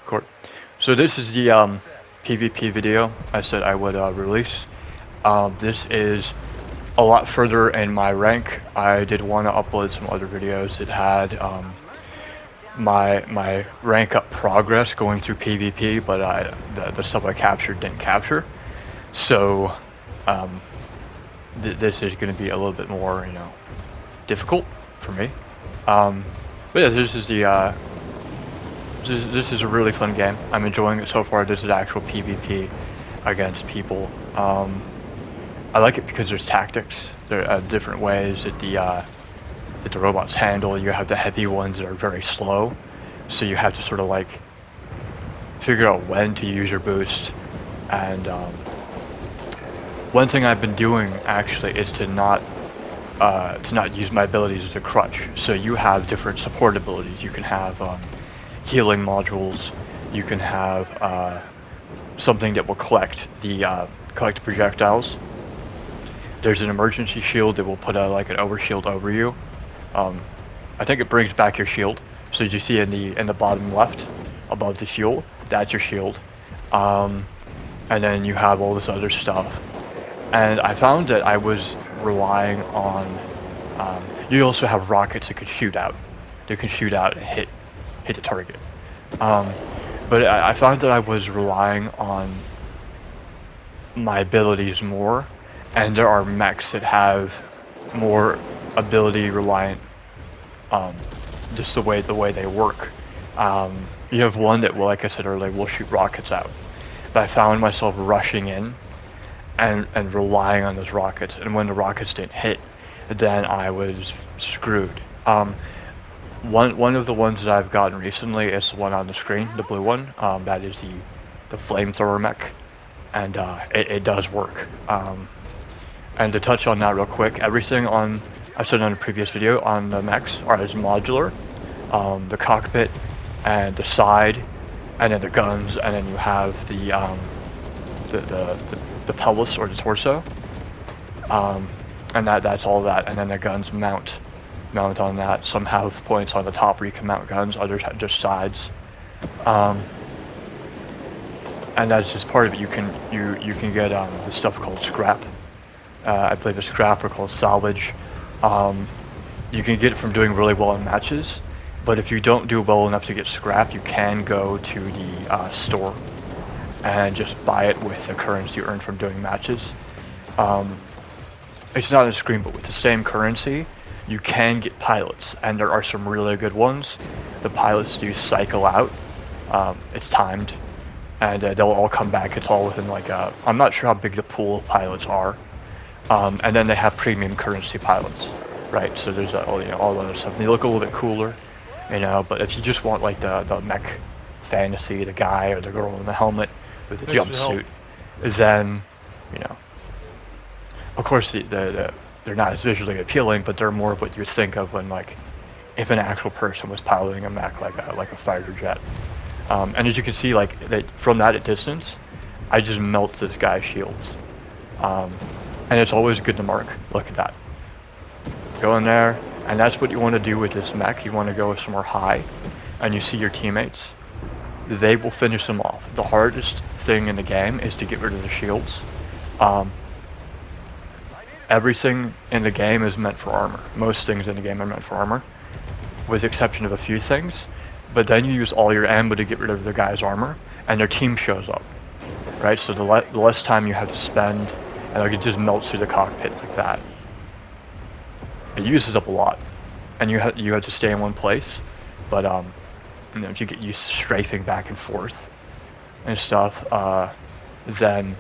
Court. So this is the PvP video I said I would release. This is a lot further in my rank. I did want to upload some other videos that had my rank up progress going through PvP, but the stuff I captured didn't capture. So this is going to be a little bit more, difficult for me. But yeah, this is the this is a really fun game. I'm enjoying it so far. This is actual PvP against people. I like it because there's tactics. There are different ways that the robots handle. You have the heavy ones that are very slow, so you have to sort of like figure out when to use your boost. And one thing I've been doing actually is to not use my abilities as a crutch. So you have different support abilities. You can have healing modules. You can have something that will collect projectiles. There's an emergency shield that will put like an overshield over you. I think it brings back your shield. So you see in the bottom left, above the fuel, that's your shield. And then you have all this other stuff. And I found that I was relying on. You also have rockets that can shoot out. They can shoot out and hit the target. But I found that I was relying on my abilities more, and there are mechs that have more ability reliant, just the way they work. You have one that, well, like I said earlier, will shoot rockets out. But I found myself rushing in and relying on those rockets, and when the rockets didn't hit, then I was screwed. One of the ones that I've gotten recently is the one on the screen, the blue one. That is the flamethrower mech, and it does work. And to touch on that real quick, everything I said in a previous video on the mechs is modular. The cockpit and the side, and then the guns, and then you have the pelvis or the torso, and that's all that. And then the guns mount on that. Some have points on the top where you can mount guns, others have just sides. And that's just part of it. You can get the stuff called scrap. I believe it's scrap or called salvage. You can get it from doing really well in matches, but if you don't do well enough to get scrap, you can go to the store and just buy it with the currency you earn from doing matches. It's not on the screen, but with the same currency, you can get pilots, and there are some really good ones. The pilots do cycle out. It's timed, and they'll all come back. It's all within like I'm not sure how big the pool of pilots are. And then they have premium currency pilots, right? So there's all the other stuff. And they look a little bit cooler, but if you just want like the mech fantasy, the guy or the girl in the helmet with the jumpsuit, then of course they're not as visually appealing, but they're more of what you think of when like if an actual person was piloting a mech like a fighter jet. And as you can see, like from that distance, I just melt this guy's shields. And it's always good to mark. Look at that. Go in there, and that's what you want to do with this mech. You want to go somewhere high, and you see your teammates. They will finish them off. The hardest thing in the game is to get rid of the shields. Everything in the game is meant for armor. Most things in the game are meant for armor, with the exception of a few things. But then you use all your ammo to get rid of the guy's armor, and their team shows up, right? So the less time you have to spend, and like it just melts through the cockpit like that. It uses up a lot, and you have to stay in one place. But if you get used to strafing back and forth and stuff, then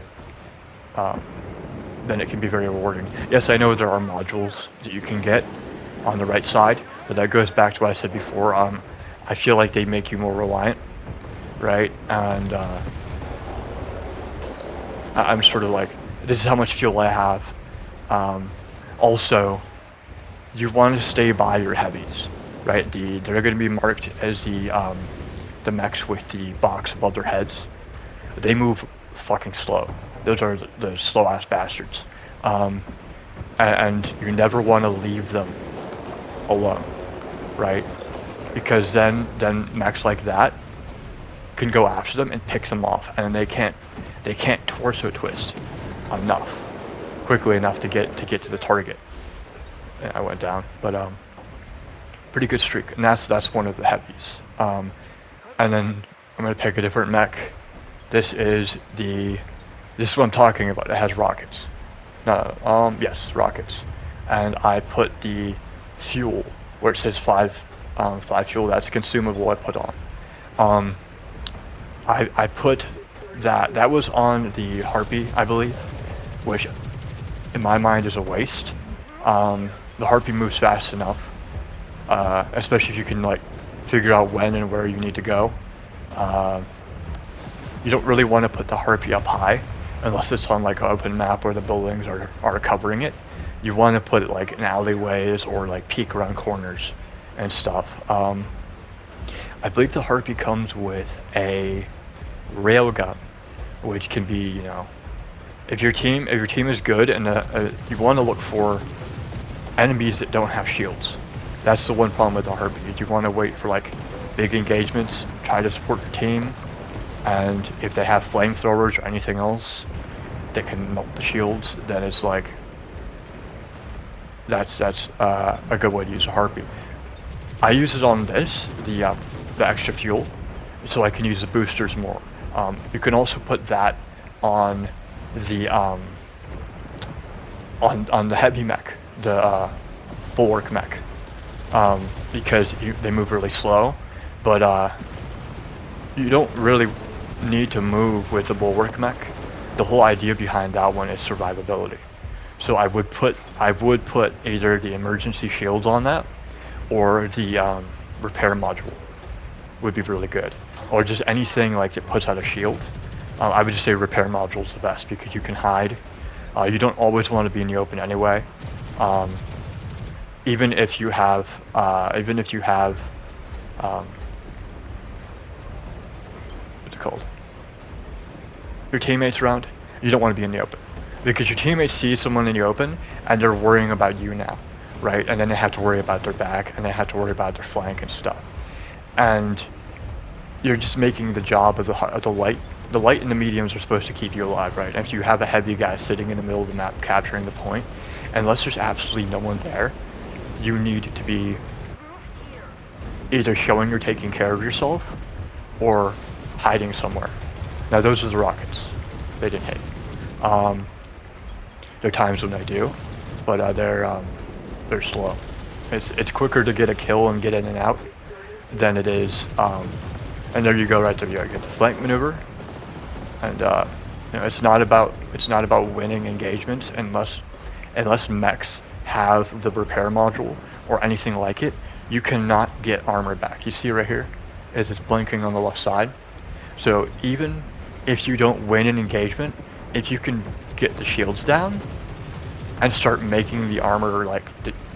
it can be very rewarding. Yes, I know there are modules that you can get on the right side, but that goes back to what I said before. I feel like they make you more reliant, right? And I'm sort of like, this is how much fuel I have. Also, you want to stay by your heavies, right? They're going to be marked as the mechs with the box above their heads. They move fucking slow. Those are the slow ass bastards. And you never want to leave them alone, right? Because then mechs like that can go after them and pick them off, and they can't torso twist quickly enough to get to the target. And I went down, but pretty good streak, and that's one of the heavies. And then I'm gonna pick a different mech. This is what I'm talking about. It has rockets. No, yes, rockets. And I put the fuel where it says 5 fuel. That's consumable. I put on. I put that was on the Harpy, I believe, which in my mind is a waste. The Harpy moves fast enough, especially if you can like figure out when and where you need to go. You don't really want to put the Harpy up high unless it's on like an open map where the buildings are covering it. You want to put it like in alleyways or like peek around corners and stuff. I believe the Harpy comes with a railgun, which can be, you know, if your team is good and you want to look for enemies that don't have shields. That's the one problem with the Harpy. Is you want to wait for like big engagements, try to support your team, and if they have flamethrowers or anything else that can melt the shields, then it's like that's a good way to use a Harpy. I use it on this, the extra fuel, so I can use the boosters more. You can also put that on the on the heavy mech, the bulwark mech, because they move really slow, but you don't really need to move with the bulwark mech. The whole idea behind that one is survivability. So I would put either the emergency shields on that, or the repair module would be really good, or just anything like that puts out a shield. I would just say repair module is the best because you can hide. You don't always want to be in the open anyway. Even if you have what's it called? Your teammates around, you don't want to be in the open because your teammates see someone in the open and they're worrying about you now, right? And then they have to worry about their back and they have to worry about their flank and stuff. And you're just making the job of the light. The light and the mediums are supposed to keep you alive, right? And if you have a heavy guy sitting in the middle of the map capturing the point, unless there's absolutely no one there, you need to be either showing you're taking care of yourself or hiding somewhere. Now those are the rockets. They didn't hit. There are times when they do, but they're slow. It's quicker to get a kill and get in and out than it is. And there you go, right there. You get the flank maneuver, and you know, it's not about winning engagements unless mechs have the repair module or anything like it. You cannot get armor back. You see right here, it's blinking on the left side. So even if you don't win an engagement, if you can get the shields down and start making the armor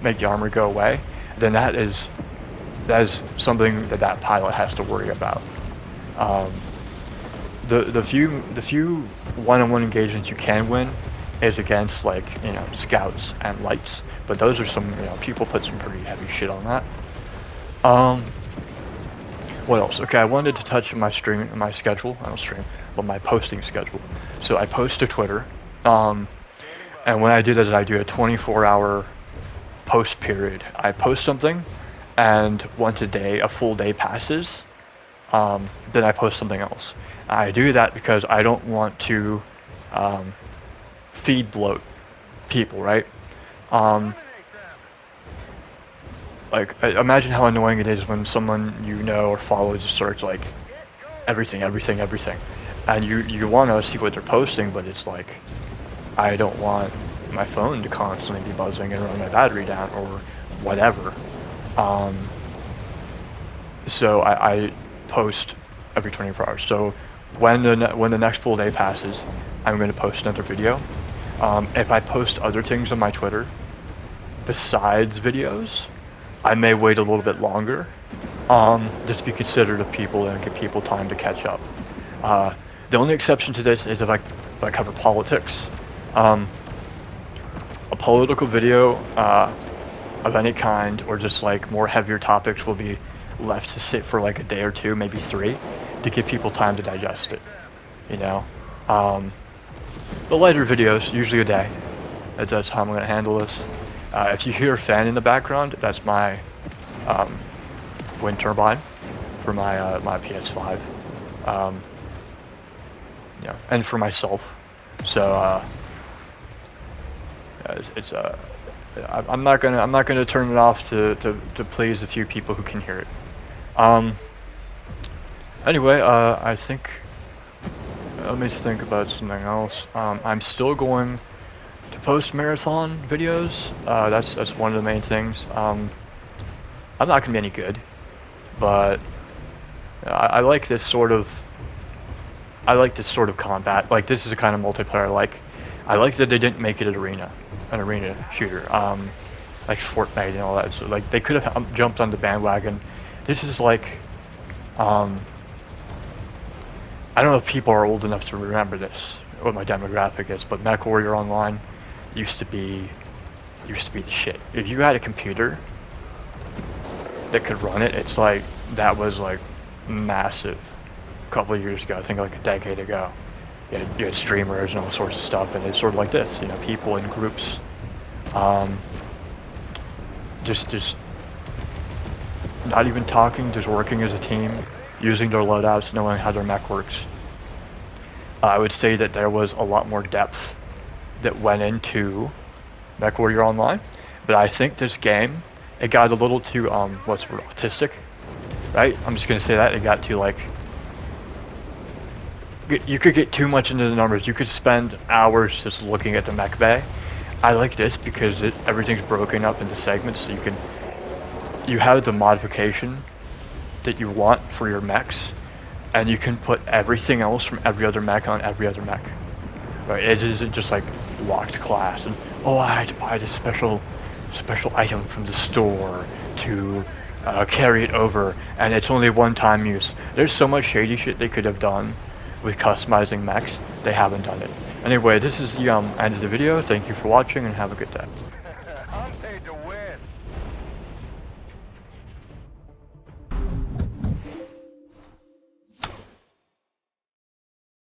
make the armor go away, then that is something that pilot has to worry about. The few one-on-one engagements you can win is against like, you know, scouts and lights, but those are some, you know, people put some pretty heavy shit on that. What else? Okay, I wanted to touch on my schedule. I don't stream, but my posting schedule. So I post to Twitter, and when I do that, I do a 24-hour post period. I post something, and once a full day passes, then I post something else. I do that because I don't want to feed bloat people, right? Like, imagine how annoying it is when someone you know or follow just starts like everything, and you want to see what they're posting, but it's like, I don't want my phone to constantly be buzzing and run my battery down or whatever. So I post every 24 hours. So when the next full day passes, I'm going to post another video. If I post other things on my Twitter besides videos, I may wait a little bit longer, just to be considerate of people and give people time to catch up. The only exception to this is if I cover politics. A political video of any kind, or just like more heavier topics, will be left to sit for like a day or two, maybe 3, to give people time to digest it, you know. The lighter videos, usually a day. That's how I'm going to handle this. If you hear a fan in the background, that's my wind turbine for my my PS5. Yeah, and for myself. So I'm not gonna turn it off to please the few people who can hear it. Anyway, I think. Let me think about something else. I'm still going to post marathon videos. That's one of the main things. I'm not gonna be any good, but I like this sort of. I like this sort of combat. Like, this is the kind of multiplayer I like. I like that they didn't make it an arena shooter. Like Fortnite and all that. So like they could have jumped on the bandwagon. This is like. I don't know if people are old enough to remember this, what my demographic is, but MechWarrior Online used to be the shit. If you had a computer that could run it, it's like that was like massive. A couple of years ago, I think like a decade ago, you had streamers and all sorts of stuff, and it's sort of like this, you know, people in groups, just not even talking, just working as a team, using their loadouts, knowing how their mech works. I would say that there was a lot more depth that went into MechWarrior Online, but I think this game, it got a little too, what's the word, autistic, right? I'm just gonna say that, it got too, like, you could get too much into the numbers. You could spend hours just looking at the mech bay. I like this because everything's broken up into segments, so you have the modification that you want for your mechs, and you can put everything else from every other mech on every other mech. Right? It isn't just like locked class and I had to buy this special item from the store to carry it over, and it's only one-time use. There's so much shady shit they could have done with customizing mechs. They haven't done it. Anyway, this is the end of the video. Thank you for watching and have a good day.